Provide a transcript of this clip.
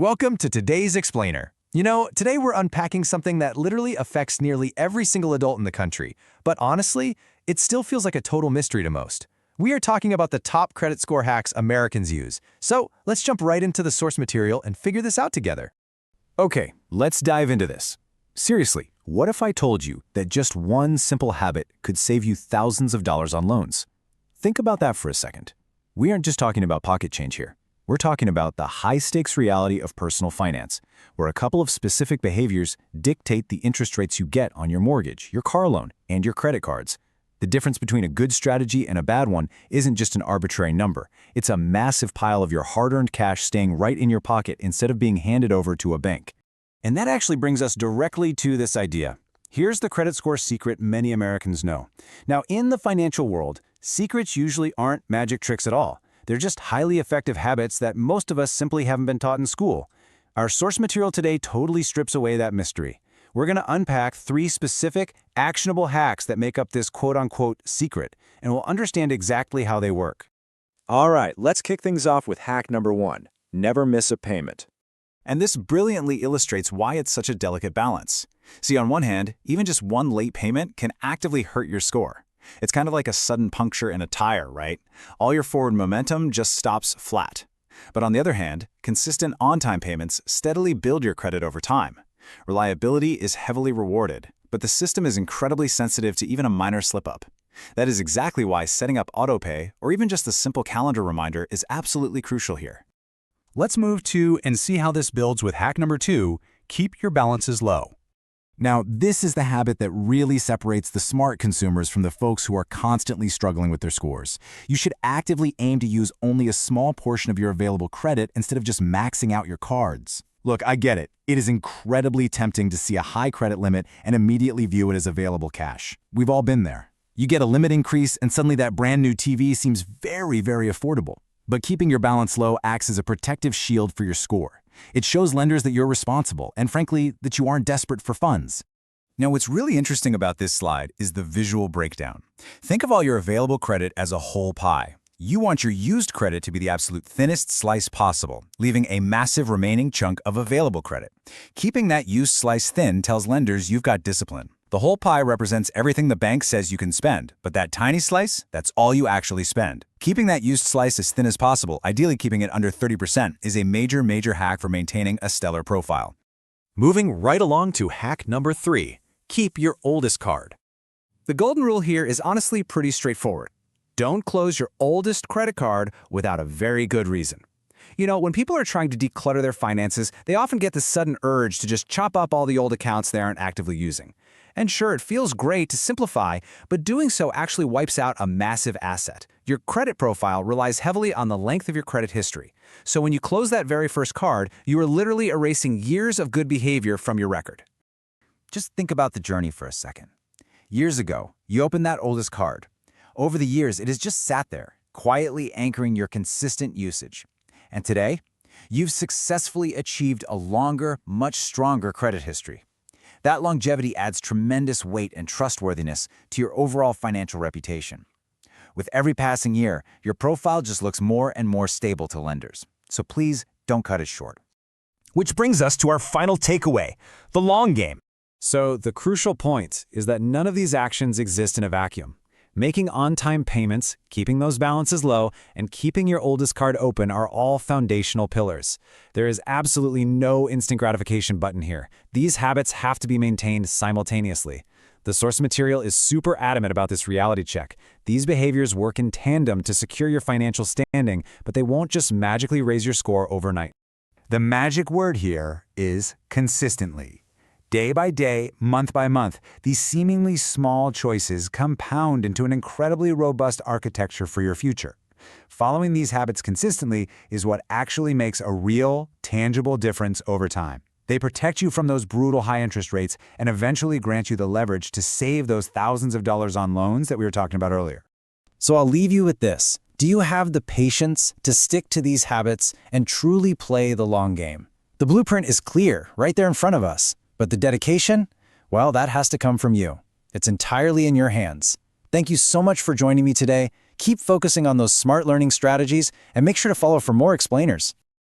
Welcome to today's Explainer. Today we're unpacking something that literally affects nearly every single adult in the country, but honestly, it still feels like a total mystery to most. We are talking about the top credit score hacks Americans use, so let's jump right into the source material and figure this out together. Okay, let's dive into this. Seriously, what if I told you that just one simple habit could save you thousands of dollars on loans? Think about that for a second. We aren't just talking about pocket change here. We're talking about the high-stakes reality of personal finance, where a couple of specific behaviors dictate the interest rates you get on your mortgage, your car loan, and your credit cards. The difference between a good strategy and a bad one isn't just an arbitrary number. It's a massive pile of your hard-earned cash staying right in your pocket instead of being handed over to a bank. And that actually brings us directly to this idea. Here's the credit score secret many Americans know. Now, in the financial world, secrets usually aren't magic tricks at all. They're just highly effective habits that most of us simply haven't been taught in school. Our source material today totally strips away that mystery. We're going to unpack 3 specific, actionable hacks that make up this quote-unquote secret, and we'll understand exactly how they work. All right, let's kick things off with hack number 1. Never miss a payment. And this brilliantly illustrates why it's such a delicate balance. See, on one hand, even just one late payment can actively hurt your score. It's kind of like a sudden puncture in a tire, right? All your forward momentum just stops flat. But on the other hand, consistent on-time payments steadily build your credit over time. Reliability is heavily rewarded, but the system is incredibly sensitive to even a minor slip-up. That is exactly why setting up autopay, or even just a simple calendar reminder, is absolutely crucial here. Let's move to and see how this builds with hack number 2, keep your balances low. Now, this is the habit that really separates the smart consumers from the folks who are constantly struggling with their scores. You should actively aim to use only a small portion of your available credit instead of just maxing out your cards. Look, I get it. It is incredibly tempting to see a high credit limit and immediately view it as available cash. We've all been there. You get a limit increase and suddenly that brand new TV seems very, very affordable. But keeping your balance low acts as a protective shield for your score. It shows lenders that you're responsible and, frankly, that you aren't desperate for funds. Now, what's really interesting about this slide is the visual breakdown. Think of all your available credit as a whole pie. You want your used credit to be the absolute thinnest slice possible, leaving a massive remaining chunk of available credit. Keeping that used slice thin tells lenders you've got discipline. The whole pie represents everything the bank says you can spend, but that tiny slice, that's all you actually spend. Keeping that used slice as thin as possible, ideally keeping it under 30%, is a major hack for maintaining a stellar profile. Moving right along to hack number 3, keep your oldest card. The golden rule here is honestly pretty straightforward. Don't close your oldest credit card without a very good reason. When people are trying to declutter their finances, they often get this sudden urge to just chop up all the old accounts they aren't actively using. And sure, it feels great to simplify, but doing so actually wipes out a massive asset. Your credit profile relies heavily on the length of your credit history. So when you close that very first card, you are literally erasing years of good behavior from your record. Just think about the journey for a second. Years ago, you opened that oldest card. Over the years, it has just sat there, quietly anchoring your consistent usage. And today, you've successfully achieved a longer, much stronger credit history. That longevity adds tremendous weight and trustworthiness to your overall financial reputation. With every passing year, your profile just looks more and more stable to lenders. So please don't cut it short. Which brings us to our final takeaway, the long game. So the crucial point is that none of these actions exist in a vacuum. Making on-time payments, keeping those balances low, and keeping your oldest card open are all foundational pillars. There is absolutely no instant gratification button here. These habits have to be maintained simultaneously. The source material is super adamant about this reality check. These behaviors work in tandem to secure your financial standing, but they won't just magically raise your score overnight. The magic word here is consistently. Day by day, month by month, these seemingly small choices compound into an incredibly robust architecture for your future. Following these habits consistently is what actually makes a real, tangible difference over time. They protect you from those brutal high interest rates and eventually grant you the leverage to save those thousands of dollars on loans that we were talking about earlier. So I'll leave you with this. Do you have the patience to stick to these habits and truly play the long game? The blueprint is clear, right there in front of us. But the dedication? Well, that has to come from you. It's entirely in your hands. Thank you so much for joining me today. Keep focusing on those smart learning strategies and make sure to follow for more explainers.